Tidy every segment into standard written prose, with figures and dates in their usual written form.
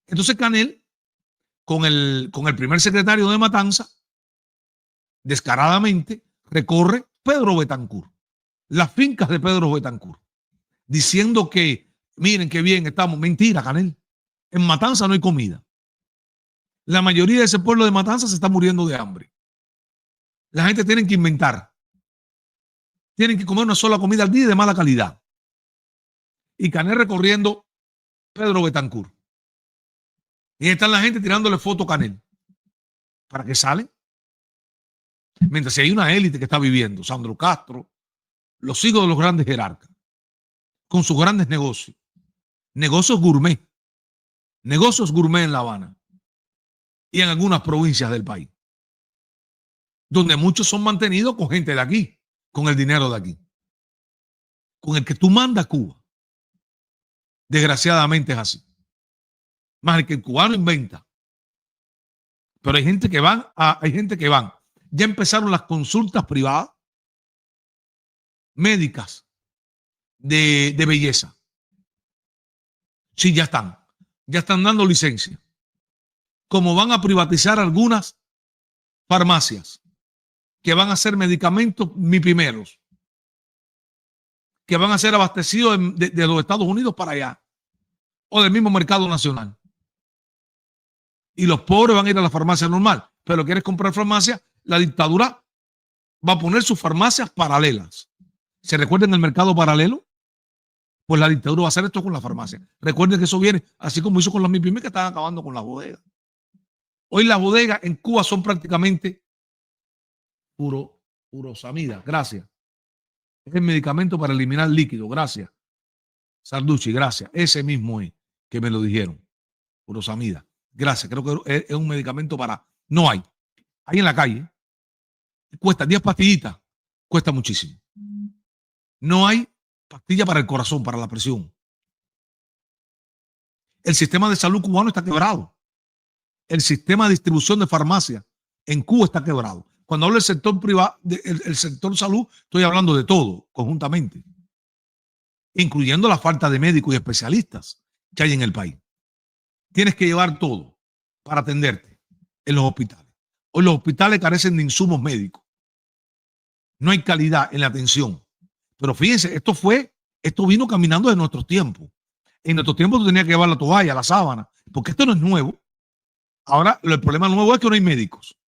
Entonces Canel, con el primer secretario de Matanza, descaradamente recorre Pedro Betancur, las fincas de Pedro Betancur, diciendo que, miren qué bien estamos. Mentira, Canel. En Matanza no hay comida. La mayoría de ese pueblo de Matanza se está muriendo de hambre. La gente tiene que inventar. Tienen que comer una sola comida al día y de mala calidad. Y Canel recorriendo Pedro Betancur. Y ahí están la gente tirándole foto a Canel. ¿Para qué salen? Mientras si hay una élite que está viviendo, Sandro Castro, los hijos de los grandes jerarcas, con sus grandes negocios, negocios gourmet en La Habana y en algunas provincias del país, donde muchos son mantenidos con gente de aquí, con el dinero de aquí, con el que tú mandas a Cuba. Desgraciadamente es así. Más el que el cubano inventa. Pero hay gente que van. Ya empezaron las consultas privadas médicas de belleza. Sí, ya están. Ya están dando licencia. Como van a privatizar algunas farmacias que van a ser medicamentos mi primeros, que van a ser abastecidos de los Estados Unidos para allá o del mismo mercado nacional. Y los pobres van a ir a la farmacia normal. Pero quieres comprar farmacia, la dictadura va a poner sus farmacias paralelas. ¿Se recuerdan el mercado paralelo? Pues la dictadura va a hacer esto con la farmacia. Recuerden que eso viene así como hizo con las MIPYME que están acabando con las bodegas. Hoy las bodegas en Cuba son prácticamente furosamida. Gracias. Es el medicamento para eliminar líquido. Gracias. Sarducci, gracias. Ese mismo es que me lo dijeron. Furosamida. Gracias. Creo que es un medicamento para... No hay. Hay en la calle. Cuesta 10 pastillitas. Cuesta muchísimo. No hay pastilla para el corazón, para la presión. El sistema de salud cubano está quebrado. El sistema de distribución de farmacias en Cuba está quebrado. Cuando hablo del sector privado, el sector salud, estoy hablando de todo conjuntamente, incluyendo la falta de médicos y especialistas que hay en el país. Tienes que llevar todo para atenderte en los hospitales. Hoy los hospitales carecen de insumos médicos. No hay calidad en la atención. Pero fíjense, esto vino caminando de nuestros tiempos. En nuestros tiempos tú tenías que llevar la toalla, la sábana, porque esto no es nuevo. Ahora, el problema nuevo es que no hay médicos.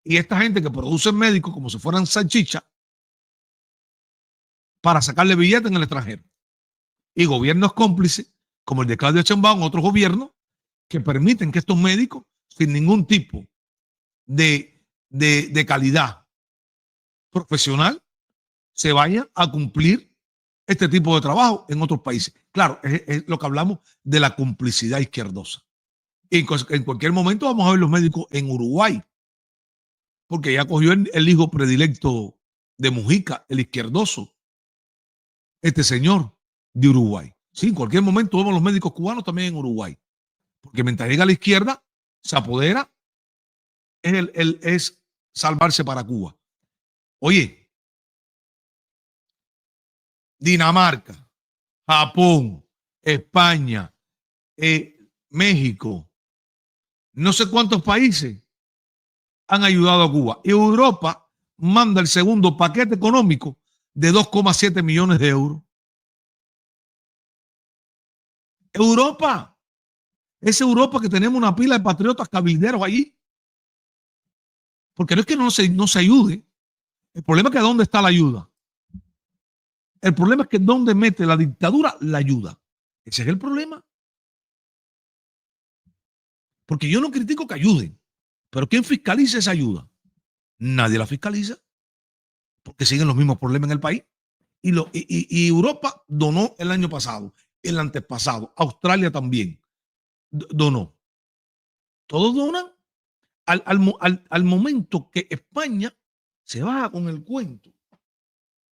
Y esta gente que produce médicos como si fueran salchicha para sacarle billetes en el extranjero. Y gobiernos cómplices, como el de Claudio Sheinbaum, otros gobiernos, que permiten que estos médicos, sin ningún tipo de calidad profesional, se vayan a cumplir este tipo de trabajo en otros países. Claro, es lo que hablamos de la complicidad izquierdosa. Y en cualquier momento vamos a ver los médicos en Uruguay, porque ya cogió el hijo predilecto de Mujica, el izquierdoso, este señor de Uruguay. Sí, en cualquier momento vemos los médicos cubanos también en Uruguay, porque mientras llega a la izquierda, se apodera, es salvarse para Cuba. Oye, Dinamarca, Japón, España, México, no sé cuántos países han ayudado a Cuba. Y Europa manda el segundo paquete económico de 2,7 millones de euros. Europa, es Europa que tenemos una pila de patriotas cabilderos allí. Porque no es que no se ayude. El problema es que ¿dónde está la ayuda? El problema es que ¿dónde mete la dictadura la ayuda? Ese es el problema. Porque yo no critico que ayuden, pero ¿quién fiscaliza esa ayuda? Nadie la fiscaliza, porque siguen los mismos problemas en el país. Y Europa donó el año pasado, el antepasado, Australia también donó. Todos donan al momento que España se baja con el cuento.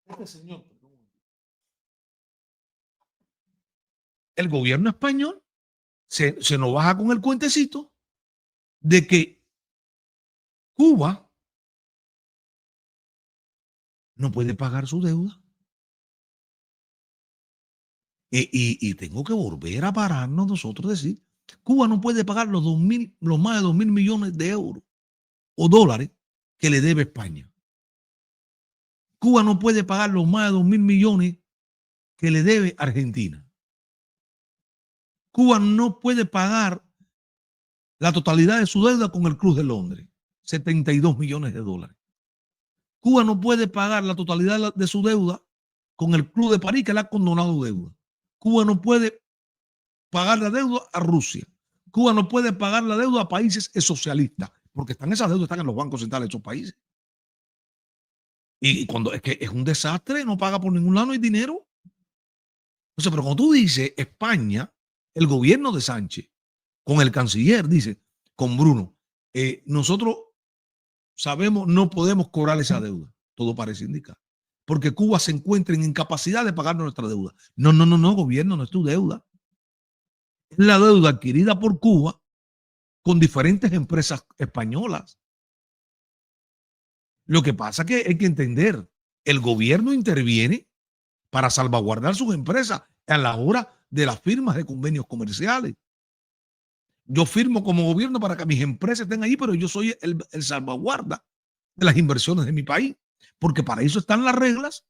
Este señor, el gobierno español se nos baja con el cuentecito de que Cuba no puede pagar su deuda. Y tengo que volver a pararnos nosotros decir, Cuba no puede pagar los más de 2.000 millones de euros o dólares que le debe España. Cuba no puede pagar los más de 2.000 millones que le debe Argentina. Cuba no puede pagar la totalidad de su deuda con el Club de Londres, 72 millones de dólares. Cuba no puede pagar la totalidad de su deuda con el Club de París, que le ha condonado deuda. Cuba no puede pagar la deuda a Rusia. Cuba no puede pagar la deuda a países socialistas, porque esas deudas están en los bancos centrales de esos países. Y cuando es que es un desastre, no paga por ningún lado, no hay dinero. Entonces, pero cuando tú dices España, el gobierno de Sánchez, con el canciller, dice, con Bruno, nosotros sabemos, no podemos cobrar esa deuda. Todo parece indicar. Porque Cuba se encuentra en incapacidad de pagar nuestra deuda. No, no, no, no, gobierno, no es tu deuda. Es la deuda adquirida por Cuba con diferentes empresas españolas. Lo que pasa es que hay que entender, el gobierno interviene para salvaguardar sus empresas a la hora de las firmas de convenios comerciales. Yo firmo como gobierno para que mis empresas estén ahí, pero yo soy el salvaguarda de las inversiones de mi país, porque para eso están las reglas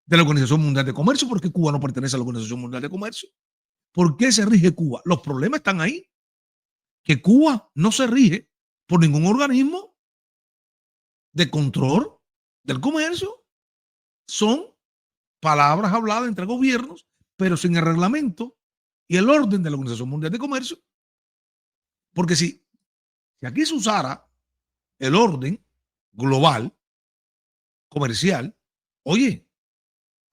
de la Organización Mundial de Comercio, porque Cuba no pertenece a la Organización Mundial de Comercio. ¿Por qué se rige Cuba? Los problemas están ahí, que Cuba no se rige por ningún organismo de control del comercio. Son palabras habladas entre gobiernos, pero sin el reglamento y el orden de la Organización Mundial de Comercio. Porque si aquí se usara el orden global, comercial, oye,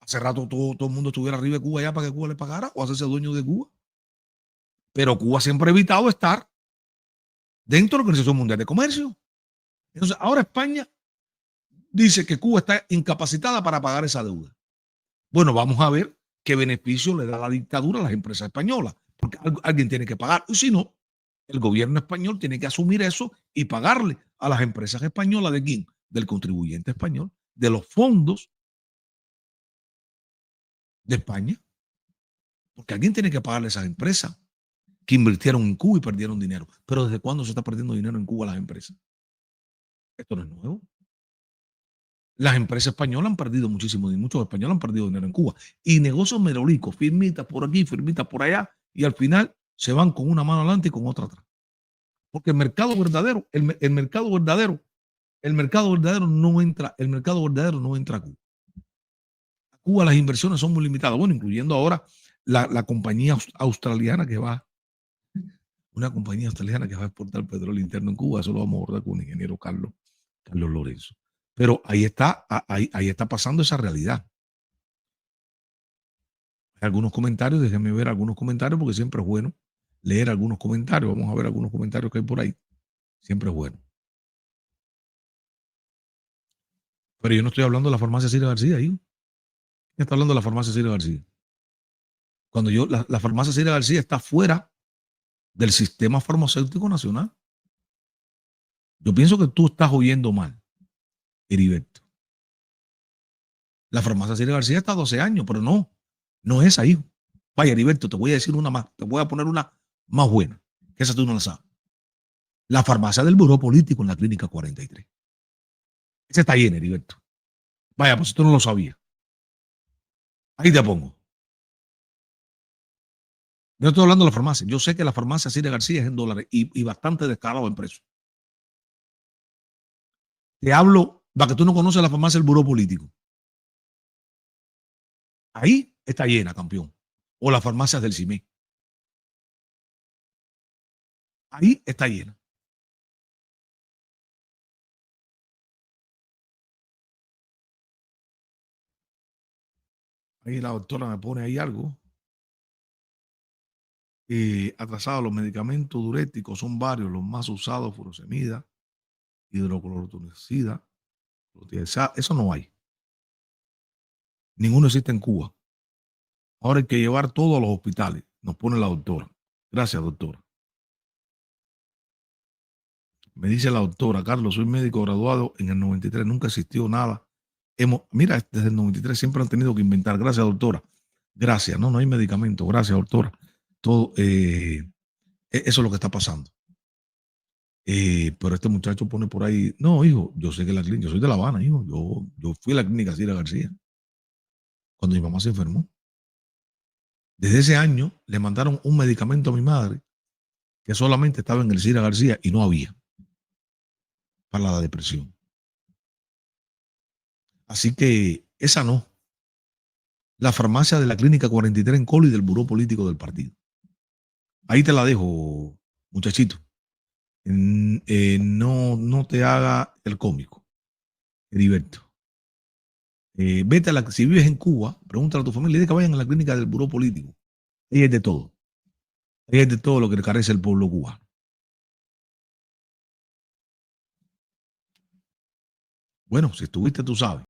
hace rato todo el mundo estuviera arriba de Cuba ya para que Cuba le pagara o hacerse dueño de Cuba. Pero Cuba siempre ha evitado estar dentro de la Organización Mundial de Comercio. Entonces, ahora España dice que Cuba está incapacitada para pagar esa deuda. Bueno, vamos a ver qué beneficio le da la dictadura a las empresas españolas, porque alguien tiene que pagar. Y si no, el gobierno español tiene que asumir eso y pagarle a las empresas españolas. ¿De quién? Del contribuyente español, de los fondos de España, porque alguien tiene que pagarle a esas empresas que invirtieron en Cuba y perdieron dinero. Pero ¿desde cuándo se está perdiendo dinero en Cuba las empresas? Esto no es nuevo. Las empresas españolas han perdido muchísimo dinero, muchos españoles han perdido dinero en Cuba. Y negocios merolicos, firmitas por aquí, firmitas por allá, y al final se van con una mano adelante y con otra atrás. Porque el mercado verdadero, el mercado verdadero no entra, el mercado verdadero no entra a Cuba. A Cuba las inversiones son muy limitadas, bueno, incluyendo ahora la compañía australiana que va, una compañía australiana que va a exportar petróleo interno en Cuba. Eso lo vamos a abordar con el ingeniero Carlos Lorenzo. Pero ahí está pasando esa realidad. Hay algunos comentarios, déjenme ver algunos comentarios, porque siempre es bueno leer algunos comentarios. Vamos a ver algunos comentarios que hay por ahí. Siempre es bueno. Pero yo no estoy hablando de la farmacia Cira García ahí. ¿Quién está hablando de la farmacia Cira García? Cuando la farmacia Cira García está fuera del sistema farmacéutico nacional. Yo pienso que tú estás oyendo mal, Heriberto. La farmacia Cira García está 12 años, pero no es ahí. Vaya, Heriberto, te voy a decir una más, te voy a poner una más buena, que esa tú no la sabes. La farmacia del Buró Político en la Clínica 43. Esa está llena, Heriberto. Vaya, pues tú no lo sabías. Ahí te pongo. Yo estoy hablando de la farmacia. Yo sé que la farmacia Cira García es en dólares y bastante descarado en precio. Te hablo para que tú no conoces la farmacia del Buró Político. Ahí está llena, campeón. O las farmacias del CIME. Ahí está llena. Ahí la doctora me pone ahí algo. Atrasados los medicamentos diuréticos son varios, los más usados, furosemida, hidroclorotiazida, eso no hay. Ninguno existe en Cuba. Ahora hay que llevar todo a los hospitales, nos pone la doctora. Gracias, doctora. Me dice la doctora, Carlos, soy médico graduado en el 93, nunca existió nada. Mira, desde el 93 siempre han tenido que inventar. Gracias, doctora. Gracias, no hay medicamento. Gracias, doctora. Todo, eso es lo que está pasando. Pero este muchacho pone por ahí, no, hijo, yo sé que la clínica, yo soy de La Habana, hijo, yo fui a la clínica Cira García cuando mi mamá se enfermó. Desde ese año le mandaron un medicamento a mi madre que solamente estaba en el Cira García y no había para la depresión. Así que esa no. La farmacia de la clínica 43 en Colo y del buró político del partido. Ahí te la dejo, muchachito. No te haga el cómico, Heriberto. Vete si vives en Cuba, pregúntale a tu familia y que vayan a la clínica del buró político. Ahí es de todo. Ahí es de todo lo que carece el pueblo cubano. Bueno, si estuviste, tú sabes.